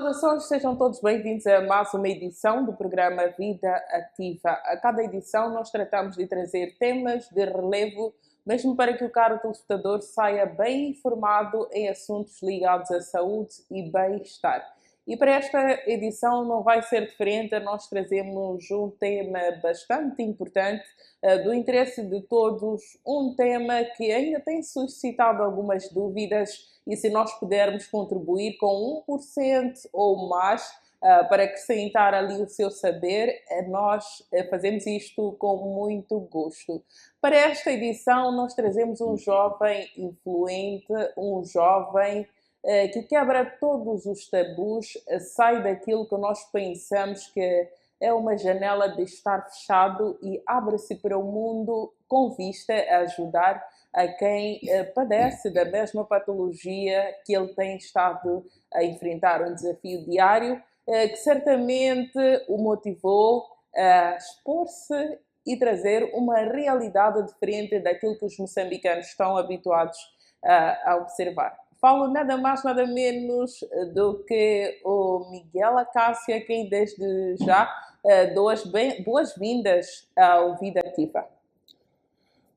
Saudações, sejam todos bem-vindos a mais uma edição do programa Vida Ativa. A cada edição nós tratamos de trazer temas de relevo, mesmo para que o caro telespectador saia bem informado em assuntos ligados à saúde e bem-estar. E para esta edição não vai ser diferente, nós trazemos um tema bastante importante, do interesse de todos, um tema que ainda tem suscitado algumas dúvidas e se nós pudermos contribuir com 1% ou mais para acrescentar ali o seu saber, nós fazemos isto com muito gosto. Para esta edição nós trazemos um jovem influente, um jovem que quebra todos os tabus, sai daquilo que nós pensamos que é uma janela de estar fechado e abre-se para o mundo com vista a ajudar a quem padece da mesma patologia que ele tem estado a enfrentar, um desafio diário que certamente o motivou a expor-se e trazer uma realidade diferente daquilo que os moçambicanos estão habituados a observar. Falo nada mais, nada menos do que o Miguel Acácio, a quem desde já dou as boas-vindas ao Vida Ativa.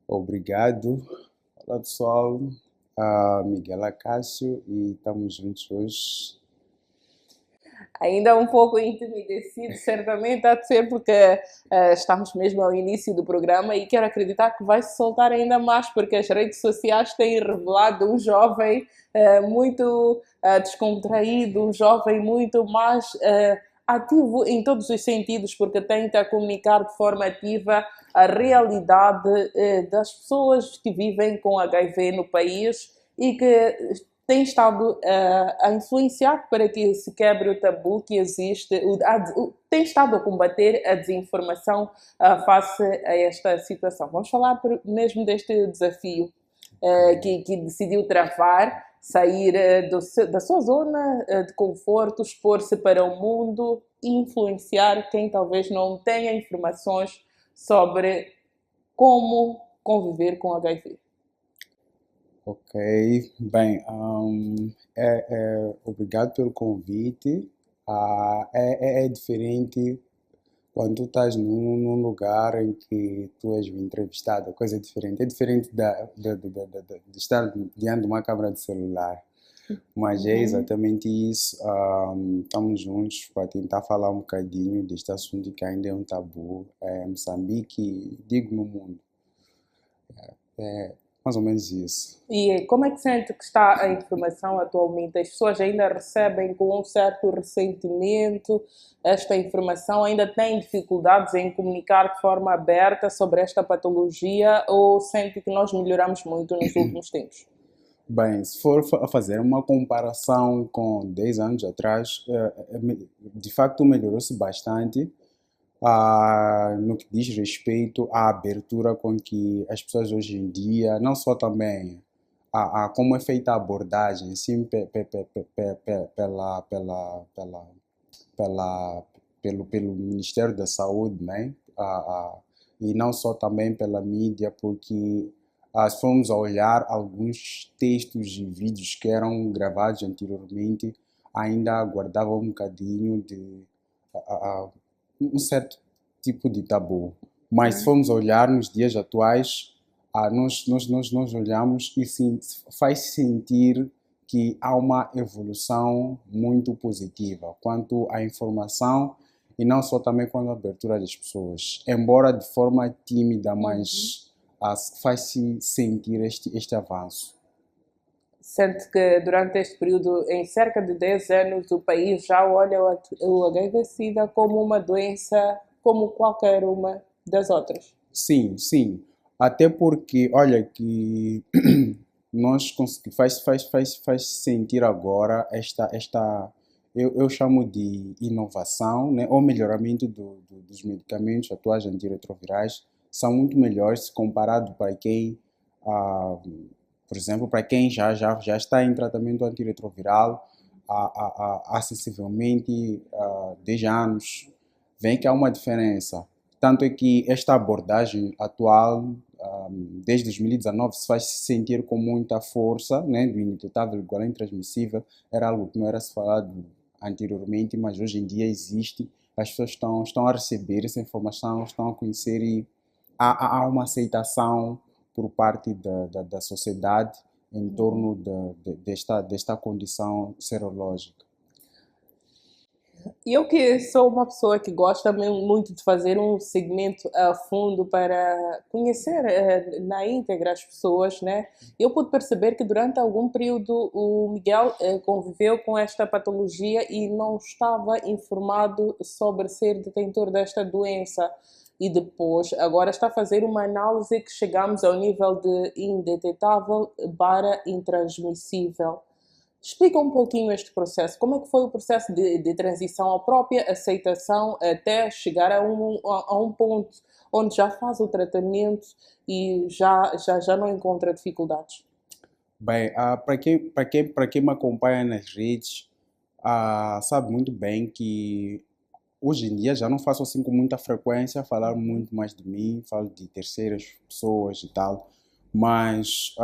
Obrigado. Olá pessoal, Miguel Acácio e estamos juntos hoje. Ainda um pouco entumedecido, certamente, há de ser porque estamos mesmo ao início do programa e quero acreditar que vai se soltar ainda mais, porque as redes sociais têm revelado um jovem muito descontraído, um jovem muito mais ativo em todos os sentidos, porque tenta comunicar de forma ativa a realidade das pessoas que vivem com HIV no país e que tem estado a influenciar para que se quebre o tabu que existe, tem estado a combater a desinformação face a esta situação. Vamos falar mesmo deste desafio que decidiu travar, sair da sua zona de conforto, expor-se para o mundo e influenciar quem talvez não tenha informações sobre como conviver com HIV. Ok, bem, obrigado pelo convite. É diferente quando tu estás num lugar em que tu és entrevistado, a coisa é diferente. É diferente de estar diante de uma câmera de celular. Mas é exatamente isso. Estamos juntos para tentar falar um bocadinho deste assunto que ainda é um tabu. Moçambique, digo no mundo. Mais ou menos isso. E como é que sente que está a informação atualmente? As pessoas ainda recebem com um certo ressentimento esta informação? Ainda têm dificuldades em comunicar de forma aberta sobre esta patologia ou sente que nós melhoramos muito nos últimos tempos? Bem, se for a fazer uma comparação com 10 anos atrás, de facto melhorou-se bastante. No que diz respeito à abertura com que as pessoas hoje em dia, não só também a como é feita a abordagem, sim, pelo Ministério da Saúde, né? E não só também pela mídia, porque se formos a olhar alguns textos e vídeos que eram gravados anteriormente, ainda guardavam um bocadinho de um certo tipo de tabu. Mas se formos olhar nos dias atuais, nós olhamos e faz sentir que há uma evolução muito positiva quanto à informação e não só também quanto à abertura das pessoas. Embora de forma tímida, mas faz-se sentir este avanço. Sente que durante este período, em cerca de 10 anos, o país já olha o HIV-Sida como uma doença como qualquer uma das outras? Sim, sim. Até porque, olha, que nós faz sentir agora eu chamo de inovação, né? Ou melhoramento dos medicamentos atuais antirretrovirais são muito melhores comparado para quem por exemplo, para quem já está em tratamento antirretroviral há sensivelmente 10 anos, vem que há uma diferença. Tanto é que esta abordagem atual, desde 2019, se faz sentir com muita força, né, do indetetável igual intransmissível, era algo que não era se falado anteriormente, mas hoje em dia existe. As pessoas estão a receber essa informação, estão a conhecer e há uma aceitação por parte da sociedade em torno desta condição serológica. Eu que sou uma pessoa que gosta muito de fazer um segmento a fundo para conhecer na íntegra as pessoas, né? Eu pude perceber que durante algum período o Miguel conviveu com esta patologia e não estava informado sobre ser detentor desta doença. E depois, agora está a fazer uma análise que chegamos ao nível de indetetável para intransmissível. Explica um pouquinho este processo. Como é que foi o processo de transição, a própria aceitação até chegar a um ponto onde já faz o tratamento e já não encontra dificuldades? Bem, para quem me acompanha nas redes, sabe muito bem que hoje em dia já não faço assim com muita frequência falar muito mais de mim, falo de terceiras pessoas e tal, mas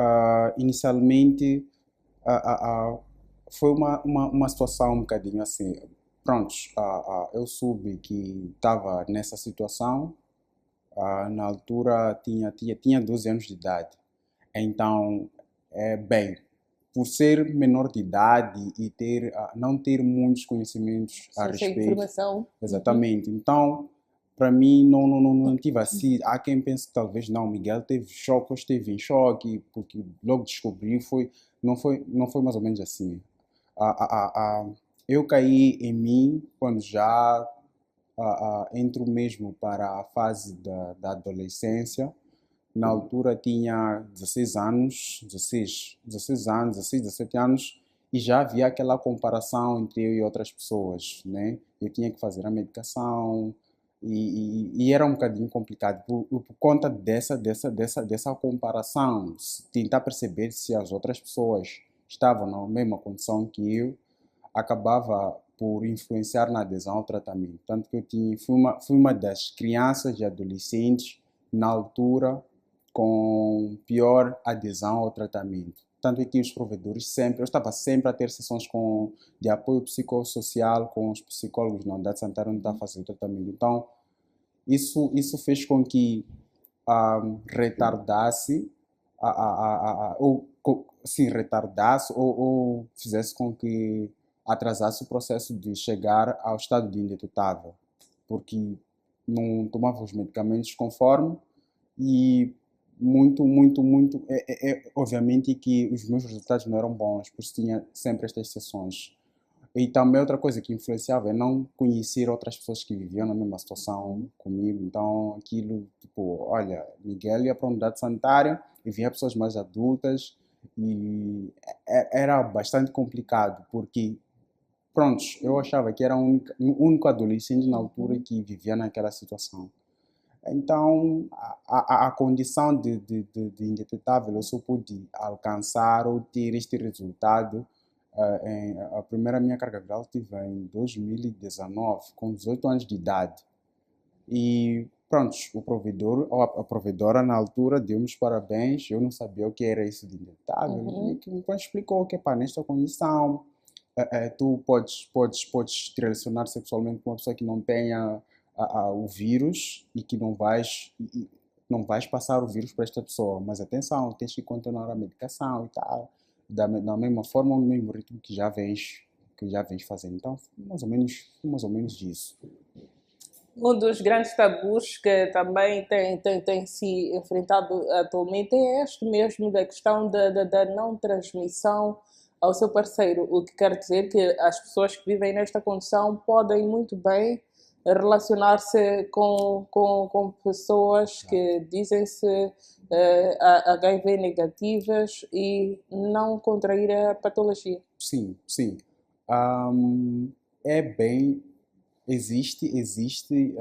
inicialmente foi uma situação um bocadinho assim. Prontos, eu soube que estava nessa situação, na altura tinha 12 anos de idade. Então, bem, por ser menor de idade e não ter muitos conhecimentos a Sim, sem respeito, informação. exatamente. Então, para mim, não tive assim. Há quem pense que talvez não, Miguel teve choque, ou esteve em choque, porque logo descobriu, não foi mais ou menos assim. Eu caí em mim quando já entro mesmo para a fase da adolescência. Na altura tinha 16 anos, 16 anos, 16, 17 anos, e já havia aquela comparação entre eu e outras pessoas, né? Eu tinha que fazer a medicação e era um bocadinho complicado por conta dessa comparação, tentar perceber se as outras pessoas estavam na mesma condição que eu, acabava por influenciar na adesão ao tratamento. Tanto que fui uma das crianças e adolescentes na altura com pior adesão ao tratamento. Tanto é que os provedores eu estava sempre a ter sessões de apoio psicossocial com os psicólogos na unidade sanitária onde estava a fazer o tratamento. Então, isso fez com que retardasse, ou fizesse com que atrasasse o processo de chegar ao estado de indetetável, porque não tomava os medicamentos conforme e muito, obviamente que os meus resultados não eram bons, por isso tinha sempre estas sessões. E também outra coisa que influenciava é não conhecer outras pessoas que viviam na mesma situação comigo. Então, aquilo, tipo, olha, Miguel ia para a unidade sanitária e via pessoas mais adultas e era bastante complicado, porque, prontos, eu achava que era o único adolescente na altura que vivia naquela situação. Então, a condição de indetetável eu só pude alcançar ou ter este resultado. A primeira minha carga viral tive em 2019, com 18 anos de idade. E pronto, o provedor, ou a provedora na altura deu-me os parabéns. Eu não sabia o que era isso de indetetável. E que me explicou que, pá, nesta condição, tu podes te relacionar sexualmente com uma pessoa que não tenha o vírus e que não vais passar o vírus para esta pessoa. Mas atenção, tens que continuar a medicação e tal, da mesma forma, no mesmo ritmo que já vens fazendo. Então, mais ou menos isso. Um dos grandes tabus que também tem se enfrentado atualmente é este mesmo da questão da não transmissão ao seu parceiro, o que quer dizer que as pessoas que vivem nesta condição podem muito bem relacionar-se com pessoas que dizem-se HIV negativas e não contrair a patologia. Sim, sim. É bem. Existe.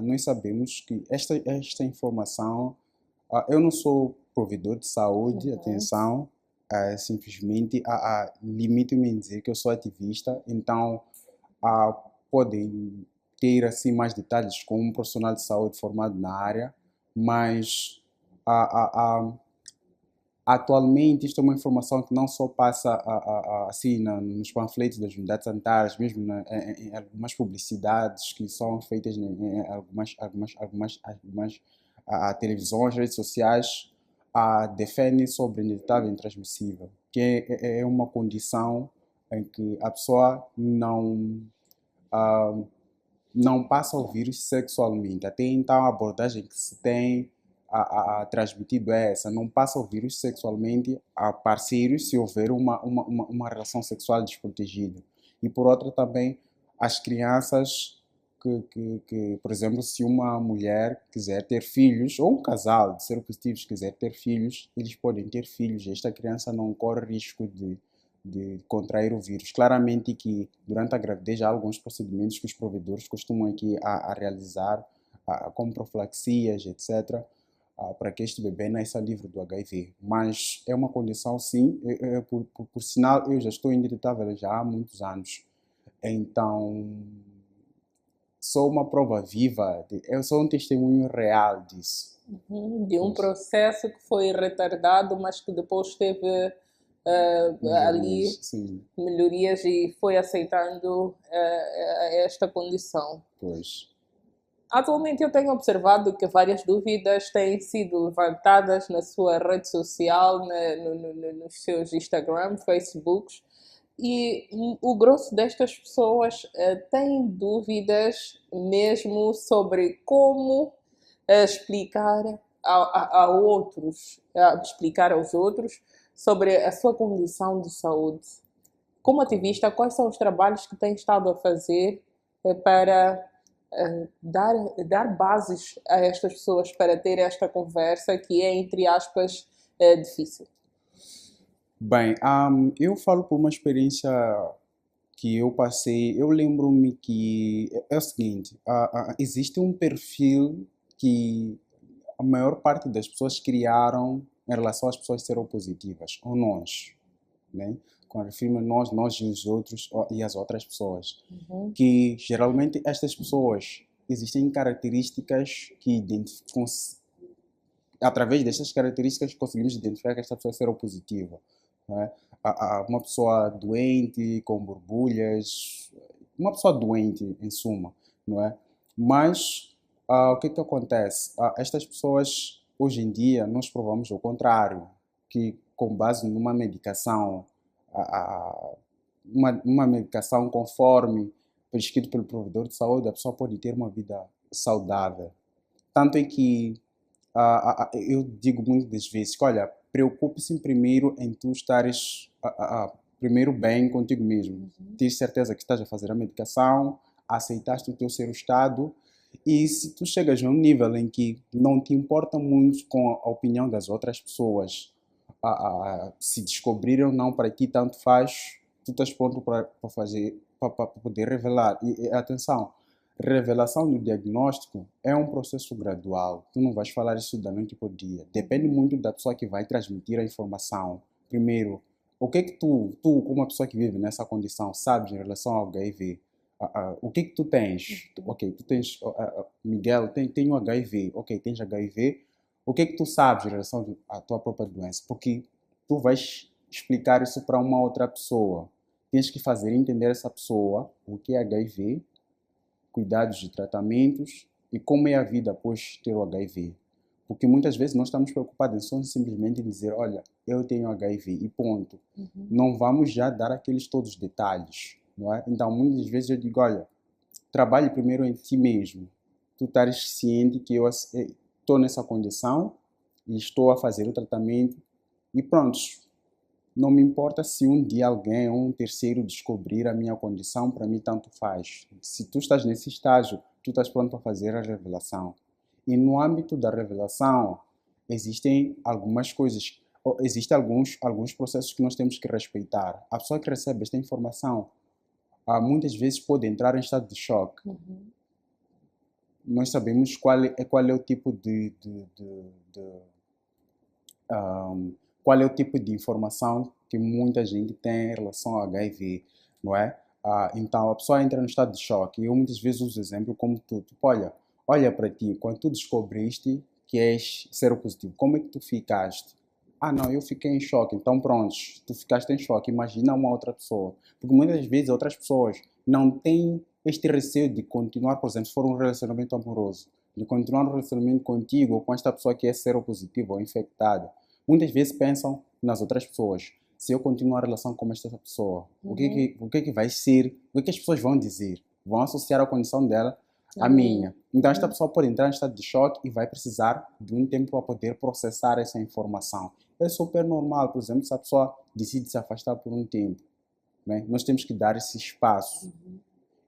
Nós sabemos que esta informação. Eu não sou provedor de saúde, atenção. Simplesmente limito-me em dizer que eu sou ativista, então podem ter assim mais detalhes com um profissional de saúde formado na área, mas a, a, a, Atualmente, isto é uma informação que não só passa assim nos panfletos das unidades sanitárias, mesmo em algumas publicidades que são feitas em algumas televisões, redes sociais, defendem sobre inevitável intransmissível, que é uma condição em que a pessoa ah, não passa o vírus sexualmente. Até então, a abordagem que se tem transmitido é essa: não passa o vírus sexualmente a parceiros se houver uma relação sexual desprotegida. E por outra também, as crianças por exemplo, se uma mulher quiser ter filhos, ou um casal de seropositivos quiser ter filhos, eles podem ter filhos. Esta criança não corre risco de contrair o vírus. Claramente que durante a gravidez há alguns procedimentos que os provedores costumam aqui a realizar, como profilaxias, etc., para que este bebê nasça livre do HIV. Mas é uma condição, sim, por sinal, eu já estou indetetável já há muitos anos. Então, sou uma prova viva, eu sou um testemunho real disso. De um processo que foi retardado, mas que depois teve ali Sim, melhorias e foi aceitando esta condição. pois. Atualmente eu tenho observado que várias dúvidas têm sido levantadas na sua rede social, nos seus Instagram, Facebooks, e o grosso destas pessoas tem dúvidas mesmo sobre como explicar a outros, explicar aos outros sobre a sua condição de saúde. Como ativista, quais são os trabalhos que tem estado a fazer para dar bases a estas pessoas para ter esta conversa que é, entre aspas, difícil? Bem, eu falo por uma experiência que eu passei. Eu lembro-me que é o seguinte: existe um perfil que a maior parte das pessoas criaram em relação às pessoas seropositivas, ou nós, né? Quando refiro a nós e os outros e as outras pessoas, que geralmente estas pessoas existem características que identificam, através destas características conseguimos identificar que esta pessoa é seropositiva, né? Uma pessoa doente, com borbulhas, uma pessoa doente, em suma, não é? Mas o que acontece? Estas pessoas, hoje em dia, nós provamos o contrário, que com base numa medicação, uma medicação conforme prescrito pelo provedor de saúde, a pessoa pode ter uma vida saudável. Tanto é que eu digo muitas vezes que, olha, preocupe-se primeiro em tu estares primeiro bem contigo mesmo. Tens certeza que estás a fazer a medicação, aceitaste o teu ser estado, e se tu chegas a um nível em que não te importa muito com a opinião das outras pessoas, se descobrirem ou não para ti, tanto faz, tu estás pronto para fazer, para poder revelar. E atenção, revelação do diagnóstico é um processo gradual. Tu não vais falar isso da noite para o dia. Depende muito da pessoa que vai transmitir a informação. Primeiro, o que é que tu como uma pessoa que vive nessa condição, sabes em relação ao HIV? O que é que tu tens? Ok, tu tens, Miguel, tem o HIV. Ok, tens HIV. O que é que tu sabes em relação à tua própria doença? Porque tu vais explicar isso para uma outra pessoa. Tens que fazer entender essa pessoa o que é HIV, cuidados de tratamentos e como é a vida após ter o HIV. Porque muitas vezes nós estamos preocupados em só simplesmente dizer, olha, eu tenho HIV e ponto. Não vamos já dar aqueles todos os detalhes, não é? Então, muitas vezes eu digo, olha, trabalhe primeiro em ti mesmo. Tu estares ciente que eu estou nessa condição e estou a fazer o tratamento e pronto. Não me importa se um dia alguém ou um terceiro descobrir a minha condição, para mim tanto faz. Se tu estás nesse estágio, tu estás pronto para fazer a revelação. E no âmbito da revelação, existem algumas coisas, existem alguns processos que nós temos que respeitar. A pessoa que recebe esta informação, muitas vezes pode entrar em estado de choque. Nós sabemos qual é o tipo qual é o tipo de informação que muita gente tem em relação ao HIV, não é? Então, a pessoa entra no estado de choque. Eu muitas vezes uso o exemplo como tu. Olha para ti, quando tu descobriste que és seropositivo, como é que tu ficaste? ah, não, eu fiquei em choque. Então, pronto, tu ficaste em choque. Imagina uma outra pessoa. Porque muitas vezes outras pessoas não têm este receio de continuar, por exemplo, se for um relacionamento amoroso, de continuar um relacionamento contigo ou com esta pessoa que é seropositiva ou infectada. Muitas vezes pensam nas outras pessoas. Se eu continuar a relação com esta pessoa, o que é que vai ser? O que é que as pessoas vão dizer? Vão associar a condição dela à minha. Então, esta pessoa pode entrar em estado de choque e vai precisar de um tempo para poder processar essa informação. É super normal, por exemplo, se a pessoa decide se afastar por um tempo, né? Nós temos que dar esse espaço.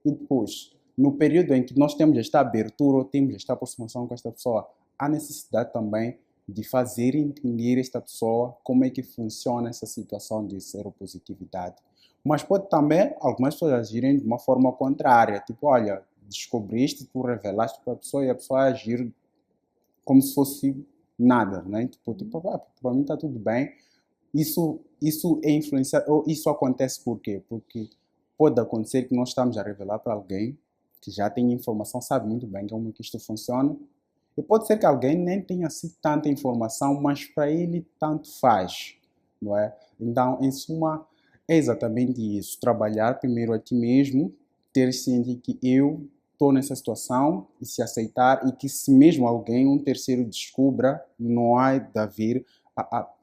E depois, no período em que nós temos esta abertura ou temos esta aproximação com esta pessoa, há necessidade também de fazer entender esta pessoa como é que funciona essa situação de seropositividade. Mas pode também algumas pessoas agirem de uma forma contrária, tipo, olha, descobriste, tu revelaste para a pessoa e a pessoa agir como se fosse nada, né? Tipo, para mim está tudo bem. Isso é influenciado, ou isso acontece por quê? Porque pode acontecer que nós estamos a revelar para alguém que já tem informação, sabe muito bem como é que isto funciona, e pode ser que alguém nem tenha assim tanta informação, mas para ele tanto faz, não é? Então, em suma, é exatamente isso. Trabalhar primeiro a ti mesmo, ter ciência de que eu estou nessa situação e se aceitar, e que se mesmo alguém, um terceiro, descubra, não há de haver,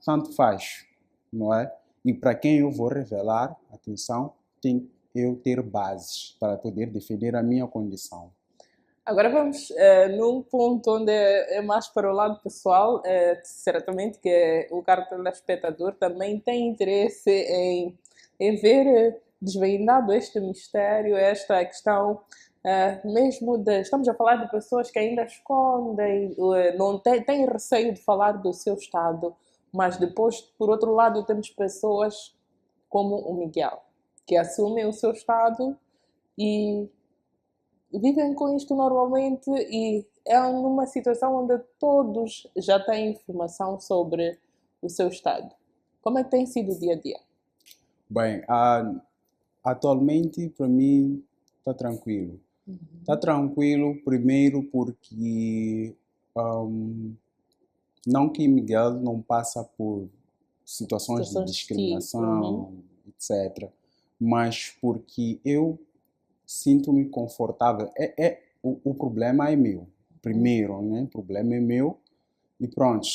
tanto faz, não é? E para quem eu vou revelar, atenção, tem eu ter bases para poder defender a minha condição. Agora vamos num ponto onde é mais para o lado pessoal, certamente que o caro telespectador também tem interesse em ver desvendado este mistério, esta questão mesmo de... Estamos a falar de pessoas que ainda escondem, não têm receio de falar do seu estado, mas depois, por outro lado, temos pessoas como o Miguel, que assumem o seu estado e vivem com isto normalmente, e é numa situação onde todos já têm informação sobre o seu estado. Como é que tem sido o dia a dia? Bem, atualmente para mim está tranquilo. Está tranquilo, primeiro porque não que Miguel não passa por situações de discriminação, etc. Mas porque eu sinto-me confortável. O problema é meu. Primeiro, né? O problema é meu. E pronto,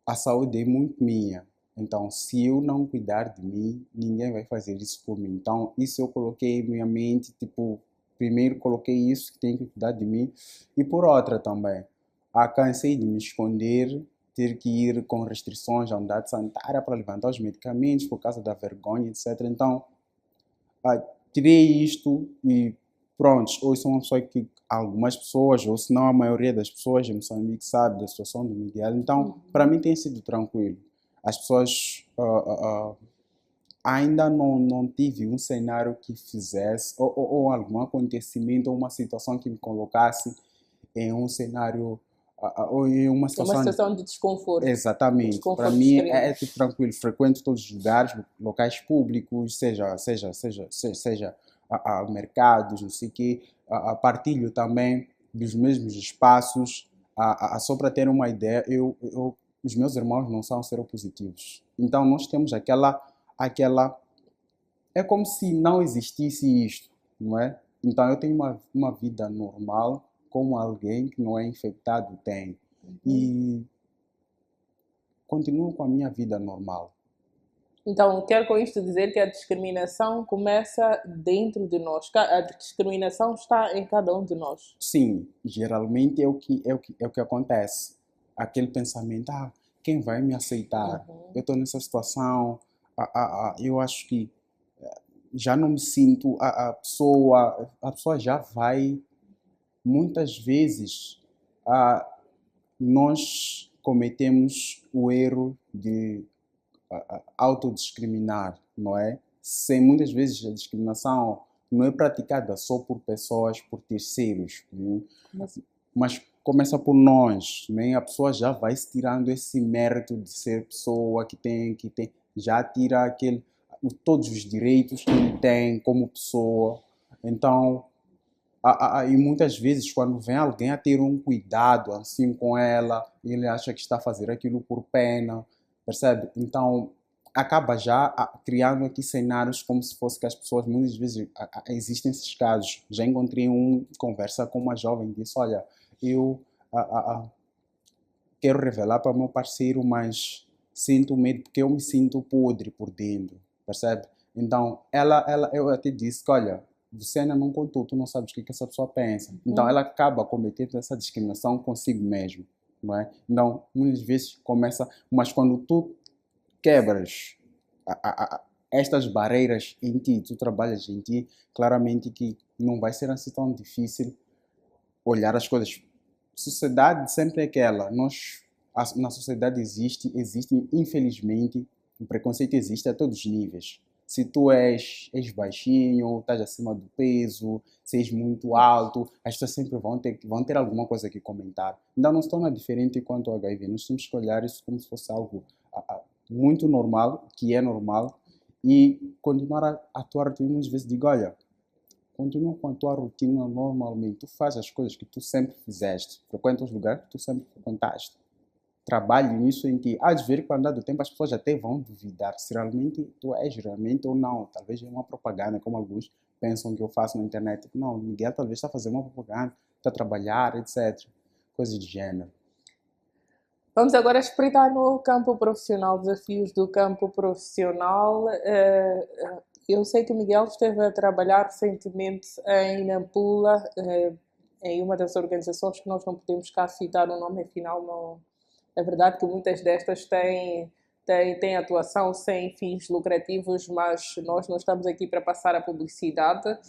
a saúde é muito minha. Então, se eu não cuidar de mim, ninguém vai fazer isso por mim. Então, isso eu coloquei em minha mente, tipo, primeiro coloquei isso, que tenho que cuidar de mim. E por outra também, cansei de me esconder, ter que ir com restrições à unidade sanitária para levantar os medicamentos por causa da vergonha, etc. Então, tirei isto e pronto, hoje sou uma pessoa que algumas pessoas, ou se não a maioria das pessoas em Moçambique sabe da situação do Miguel, então para mim tem sido tranquilo. As pessoas ainda não tive um cenário que fizesse, ou algum acontecimento, ou uma situação que me colocasse em um cenário, ou em uma situação de desconforto. Exatamente. Para mim é tudo tranquilo. Frequento todos os lugares, locais públicos, seja mercados, não sei o quê. Partilho também dos mesmos espaços. Só para ter uma ideia, os meus irmãos não são seropositivos. Então nós temos aquela... É como se não existisse isto, não é? Então eu tenho uma vida normal, como alguém que não é infectado tem. E continuo com a minha vida normal. Então, quero com isto dizer que a discriminação começa dentro de nós. A discriminação está em cada um de nós. Sim, geralmente é o que acontece. Aquele pensamento, quem vai me aceitar? Eu estou nessa situação, eu acho que já não me sinto, a pessoa já vai, muitas vezes, nós cometemos o erro de autodiscriminar, não é? Muitas vezes a discriminação não é praticada só por pessoas, por terceiros, né? Mas começa por nós, né? A pessoa já vai se tirando esse mérito de ser pessoa que tem, já tira todos os direitos que ele tem como pessoa. Então, e muitas vezes quando vem alguém a ter um cuidado assim com ela, ele acha que está a fazer aquilo por pena. percebe? Então, acaba já criando aqui cenários como se fosse que as pessoas, muitas vezes, existem esses casos. Já encontrei conversa com uma jovem, disse, olha, eu a, a, a, quero revelar para o meu parceiro, mas sinto medo porque eu me sinto podre por dentro, percebe? Então, eu até disse que, olha, você ainda não contou, tu não sabes o que essa pessoa pensa. Então, ela acaba cometendo essa discriminação consigo mesmo, não é? Então, muitas vezes começa, mas quando tu quebras estas barreiras em ti, tu trabalhas em ti, claramente que não vai ser assim tão difícil olhar as coisas. Sociedade sempre é aquela, na sociedade existe infelizmente, o preconceito existe a todos os níveis. Se tu és baixinho, estás acima do peso, se és muito alto, as pessoas sempre vão ter alguma coisa que comentar. Então não se torna diferente quanto ao HIV. Nós temos que olhar isso como se fosse algo muito normal, que é normal, e continuar a atuar. Muitas vezes digo, olha, continua com a tua rotina normalmente. Tu fazes as coisas que tu sempre fizeste. Frequenta os lugares que tu sempre frequentaste. Trabalhe nisso em ti. Às vezes, com o andar do tempo, as pessoas até vão duvidar se realmente tu és realmente ou não. Talvez é uma propaganda, como alguns pensam que eu faço na internet. Não, Miguel talvez está fazendo uma propaganda, está a trabalhar, etc. Coisas de gênero. Vamos agora espreitar no campo profissional, desafios do campo profissional. Eu sei que o Miguel esteve a trabalhar recentemente em Nampula, em uma das organizações que nós não podemos cá citar o nome, afinal, não, é verdade que muitas destas têm atuação sem fins lucrativos, mas nós não estamos aqui para passar a publicidade.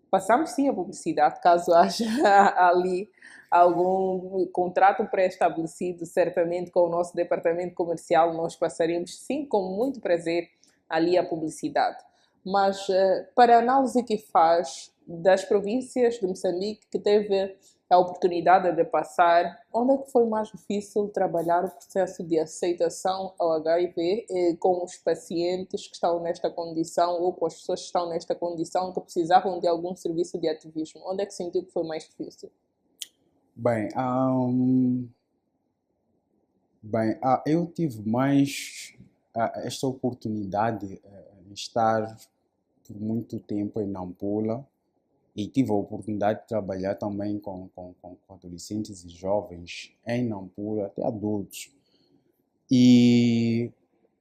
Passamos sim a publicidade, caso haja ali algum contrato pré-estabelecido, certamente com o nosso departamento comercial, nós passaremos sim com muito prazer ali a publicidade. Mas para a análise que faz das províncias de Moçambique que teve a oportunidade de passar, onde é que foi mais difícil trabalhar o processo de aceitação ao HIV com os pacientes que estão nesta condição ou com as pessoas que estão nesta condição que precisavam de algum serviço de ativismo? Onde é que sentiu que foi mais difícil? Bem, eu tive mais esta oportunidade de estar por muito tempo em Nampula e tive a oportunidade de trabalhar também com adolescentes e jovens em Nampula, até adultos. E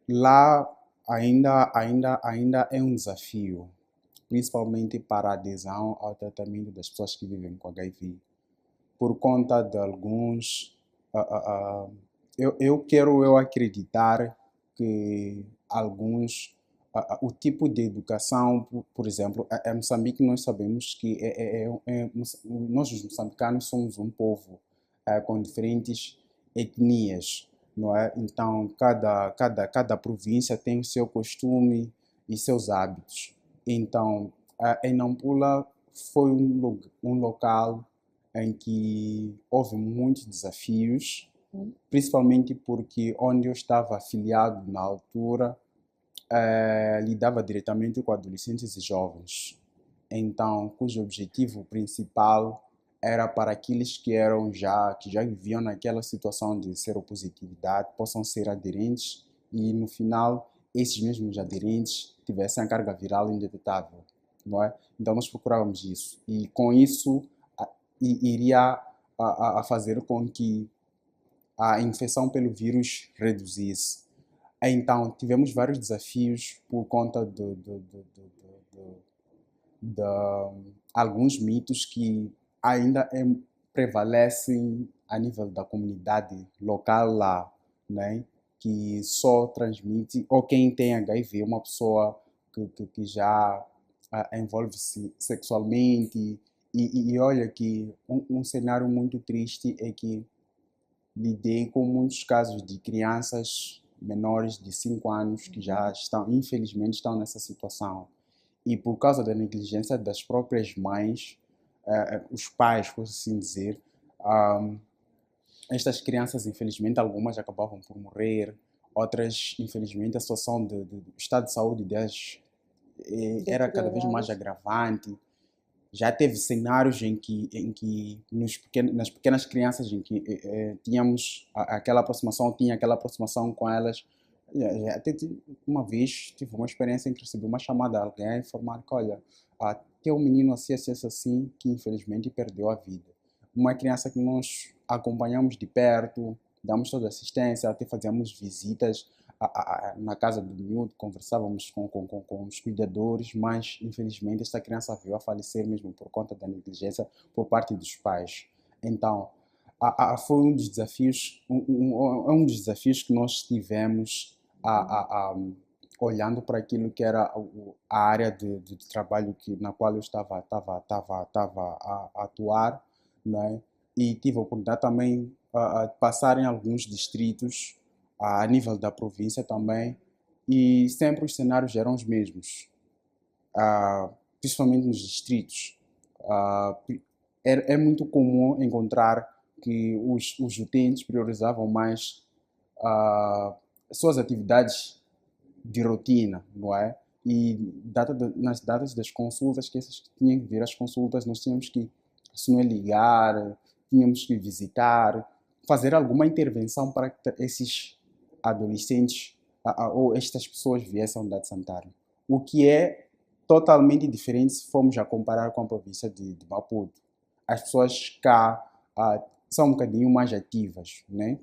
lá ainda é um desafio, principalmente para a adesão ao tratamento das pessoas que vivem com HIV, por conta de alguns. Eu quero acreditar que alguns. O tipo de educação, por exemplo, em Moçambique nós sabemos que nós os moçambicanos somos um povo com diferentes etnias, não é? Então cada província tem o seu costume e seus hábitos. Então em Nampula foi um local em que houve muitos desafios, principalmente porque onde eu estava afiliado na altura lidava diretamente com adolescentes e jovens. Então, cujo objetivo principal era para aqueles que já viviam naquela situação de seropositividade, possam ser aderentes e, no final, esses mesmos aderentes tivessem a carga viral indetetável, não é? Então, nós procurávamos isso. E, com isso, iria fazer com que a infecção pelo vírus reduzisse. Então, tivemos vários desafios por conta de alguns mitos que ainda prevalecem a nível da comunidade local lá, né? Que só transmite, ou quem tem HIV, uma pessoa que já envolve-se sexualmente. E olha que um cenário muito triste é que lidei com muitos casos de crianças menores de 5 anos que já estão, infelizmente, estão nessa situação. E por causa da negligência das próprias mães, os pais, por assim dizer, estas crianças, infelizmente, algumas acabavam por morrer, outras, infelizmente, a situação do estado de saúde delas era cada vez mais agravante. Já teve cenários em que nas pequenas crianças em que tínhamos aquela aproximação, tinha aquela aproximação com elas. Até uma vez tive uma experiência em que recebi uma chamada de alguém a informar que, olha, tem um menino assim, assim, assim, que infelizmente perdeu a vida. Uma criança que nós acompanhamos de perto, damos toda a assistência, até fazíamos visitas na casa do miúdo, conversávamos com os cuidadores, mas infelizmente esta criança veio a falecer mesmo por conta da negligência por parte dos pais. Então, foi um dos desafios, um dos desafios que nós tivemos olhando para aquilo que era a área de trabalho na qual eu estava a atuar, né? E tive a oportunidade também de passar em alguns distritos a nível da província também, e sempre os cenários eram os mesmos, principalmente nos distritos. É muito comum encontrar que os utentes priorizavam mais suas atividades de rotina, não é? E nas datas das consultas, que essas que tinham que vir às consultas, nós tínhamos que, se não é ligar, tínhamos que visitar, fazer alguma intervenção para que esses adolescentes ou estas pessoas viessem à unidade sanitária. O que é totalmente diferente se formos a comparar com a província de Maputo. As pessoas cá são um bocadinho mais ativas, né?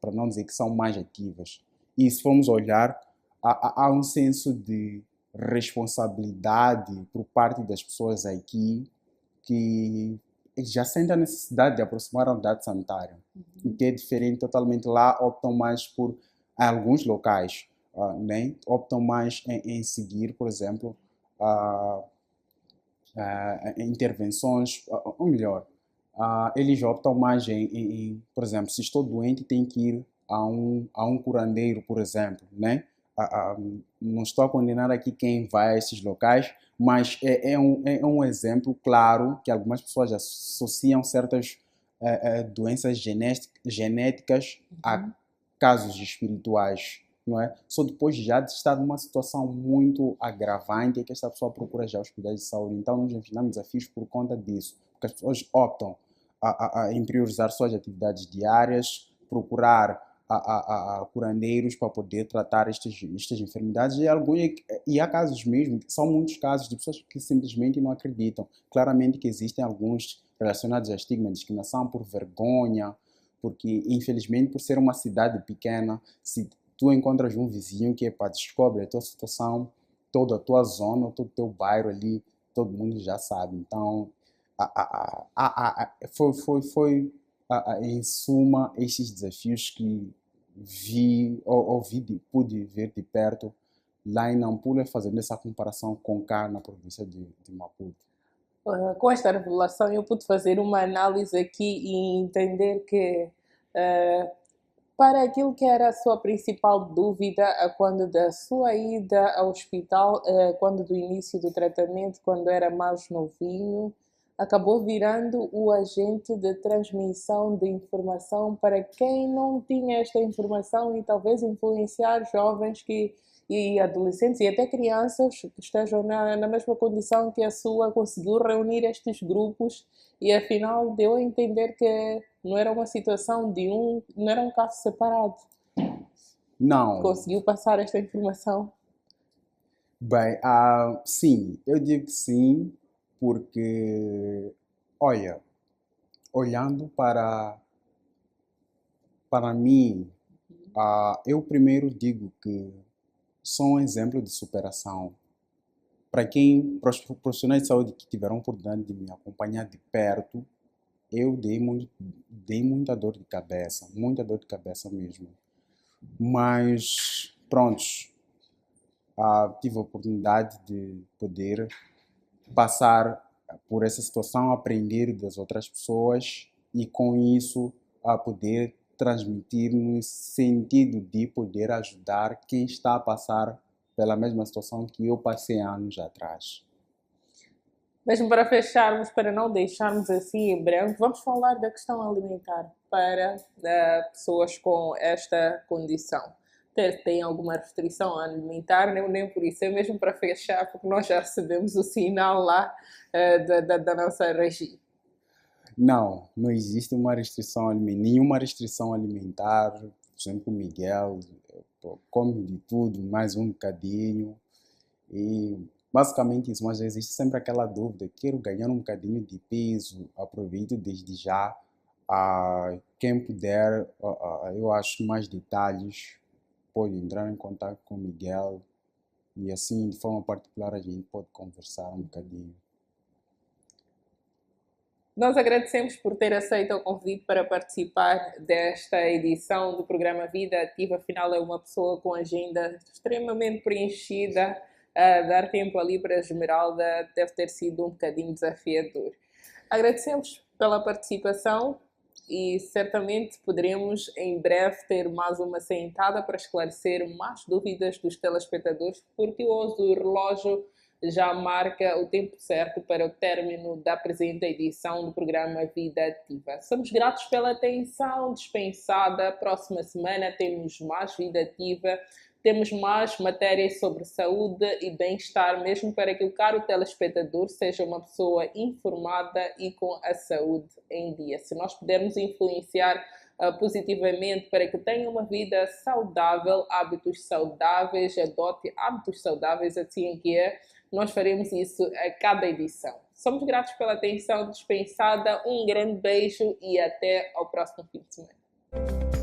Para não dizer que são mais ativas. E se formos olhar, há um senso de responsabilidade por parte das pessoas aqui que já sentem a necessidade de aproximar a unidade sanitária, o que é diferente totalmente. Lá optam mais por, em alguns locais, né? Optam mais em seguir, por exemplo, intervenções, ou melhor, eles optam mais por exemplo, se estou doente, tenho que ir a um curandeiro, por exemplo, né? Não estou a condenar aqui quem vai a esses locais, mas é um exemplo claro que algumas pessoas associam certas doenças genéticas a casos espirituais, não é? Só depois já de estar numa situação muito agravante é que essa pessoa procura já os cuidados de saúde. Então nós enfrentamos desafios por conta disso, porque as pessoas optam em priorizar suas atividades diárias, procurar curandeiros para poder tratar estas enfermidades, e há casos mesmo, são muitos casos de pessoas que simplesmente não acreditam. Claramente que existem alguns relacionados a estigma, discriminação por vergonha, porque infelizmente por ser uma cidade pequena, se tu encontras um vizinho que descobre a tua situação, toda a tua zona, todo o teu bairro ali, todo mundo já sabe. Então, foi em suma esses desafios que pude ver de perto lá em Nampula, fazendo essa comparação com cá na província de Maputo. Com esta revelação eu pude fazer uma análise aqui e entender que para aquilo que era a sua principal dúvida quando da sua ida ao hospital, quando do início do tratamento, quando era mais novinho, acabou virando o agente de transmissão de informação para quem não tinha esta informação e talvez influenciar jovens e adolescentes e até crianças que estejam na mesma condição que a sua, conseguiu reunir estes grupos e afinal deu a entender que não era uma situação não era um caso separado. Não. Conseguiu passar esta informação? Bem, sim, eu digo que sim, porque, olha, olhando para mim, eu primeiro digo que sou um exemplo de superação. Para os profissionais de saúde que tiveram a oportunidade de me acompanhar de perto, eu dei muita dor de cabeça mesmo. Mas, prontos, tive a oportunidade de poder passar por essa situação, aprender das outras pessoas e com isso poder transmitir no sentido de poder ajudar quem está a passar pela mesma situação que eu passei anos atrás. Mesmo para fecharmos, para não deixarmos assim em branco, vamos falar da questão alimentar para pessoas com esta condição. tem alguma restrição alimentar, nem por isso, é mesmo para fechar, porque nós já recebemos o sinal lá da nossa região. Não, não existe uma restrição alimentar, nenhuma restrição alimentar. Por exemplo, o Miguel come de tudo, mais um bocadinho. E basicamente isso, mas existe sempre aquela dúvida, quero ganhar um bocadinho de peso, aproveito desde já. Quem puder, eu acho que mais detalhes, pode entrar em contato com o Miguel e assim, de forma particular, a gente pode conversar um bocadinho. Nós agradecemos por ter aceito o convite para participar desta edição do programa Vida Ativa. Afinal, é uma pessoa com agenda extremamente preenchida. Dar tempo ali para a Esmeralda deve ter sido um bocadinho desafiador. Agradecemos pela participação e certamente poderemos em breve ter mais uma sentada para esclarecer mais dúvidas dos telespectadores, porque hoje o relógio já marca o tempo certo para o término da presente edição do programa Vida Ativa. Somos gratos pela atenção dispensada. Próxima semana temos mais Vida Ativa, temos mais matérias sobre saúde e bem-estar, mesmo para que o caro telespectador seja uma pessoa informada e com a saúde em dia. Se nós pudermos influenciar positivamente para que tenha uma vida saudável, hábitos saudáveis, adote hábitos saudáveis, assim que é, nós faremos isso a cada edição. Somos gratos pela atenção dispensada, um grande beijo e até ao próximo fim de semana.